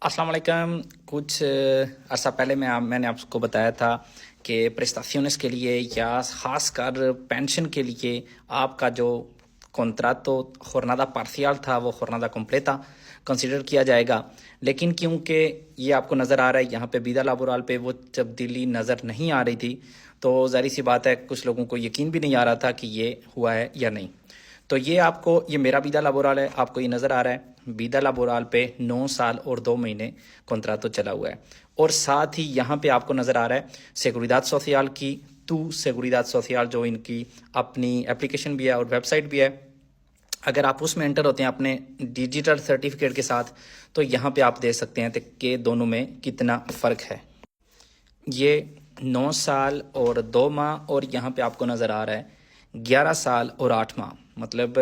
अस्सलाम वालेकुम। कुछ अर्सा पहले मैंने आपको बताया था कि प्रेस्टाciones के लिए या ख़ासकर पेंशन के लिए आपका जो contrato jornada parcial था वो jornada completa कंसिडर किया जाएगा। लेकिन क्योंकि ये आपको नज़र आ रहा है यहाँ पे vida laboral पे वो तब्दीली नज़र नहीं आ रही थी, तो ज़ाहिर सी बात है कुछ लोगों को यकीन भी नहीं आ रहा था कि ये हुआ है या नहीं। तो ये आपको, ये मेरा vida laboral है, आपको ये नज़र आ रहा है vida laboral पे 9 साल और 2 महीने कॉन्ट्रातो चला हुआ है। और साथ ही यहाँ पे आपको नज़र आ रहा है seguridad social की तू seguridad social जो इनकी अपनी एप्लीकेशन भी है और वेबसाइट भी है। अगर आप उसमें एंटर होते हैं अपने डिजिटल सर्टिफिकेट के साथ, तो यहाँ पे आप देख सकते हैं कि दोनों में कितना फ़र्क है। ये 9 साल और 2 माह और यहाँ पे आपको नज़र आ रहा है 11 साल और 8 माह। मतलब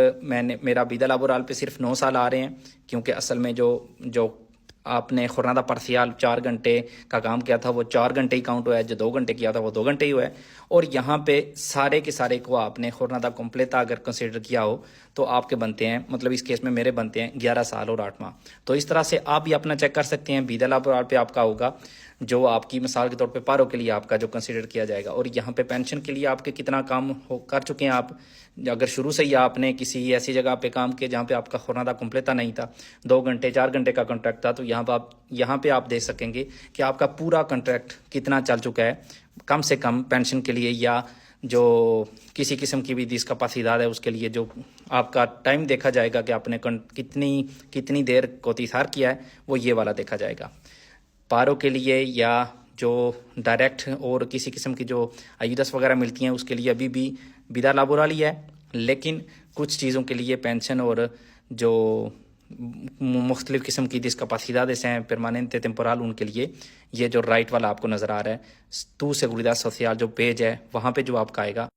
मेरा vida laboral पे सिर्फ 9 साल आ रहे हैं, क्योंकि असल में जो आपने jornada parcial 4 घंटे का काम किया था वो 4 घंटे ही काउंट हुआ है, जो 2 घंटे किया था वो 2 घंटे ही हुआ है। और यहाँ पे सारे के सारे को आपने jornada completa अगर कंसिडर किया हो तो आपके बनते हैं, मतलब इस केस में मेरे बनते हैं 11 साल और 8 माह। तो इस तरह से आप भी अपना चेक कर सकते हैं। vida laboral पे आपका होगा जो आपकी मिसाल के तौर पे पारो के लिए आपका जो कंसिडर किया जाएगा, और यहाँ पे पेंशन के लिए आपके कितना काम कर चुके हैं आप। अगर शुरू से ही आपने किसी ऐसी जगह पे काम किया जहाँ पे आपका jornada completa नहीं था, 2 घंटे 4 घंटे का कॉन्ट्रैक्ट था, तो यहाँ पे आप देख सकेंगे कि आपका पूरा कॉन्ट्रैक्ट कितना चल चुका है कम से कम पेंशन के लिए, या जो किसी किस्म की भी डिस्कैपेसिटी है उसके लिए जो आपका टाइम देखा जाएगा कि आपने कितनी देर कोतिसार किया है, वो ये वाला देखा जाएगा। पारो के लिए या जो डायरेक्ट और किसी किस्म की जो आयुदस वगैरह मिलती हैं उसके लिए अभी भी vida laboral ही है, लेकिन कुछ चीज़ों के लिए पेंशन और जो मुख्तलिफ़ किस्म की डिस्कैपेसिटीज़ हैं परमानेंट टेम्पोरल, उनके लिए ये जो राइट वाला आपको नज़र आ रहा है तू seguridad social जो पेज है वहाँ पे जो आपका आएगा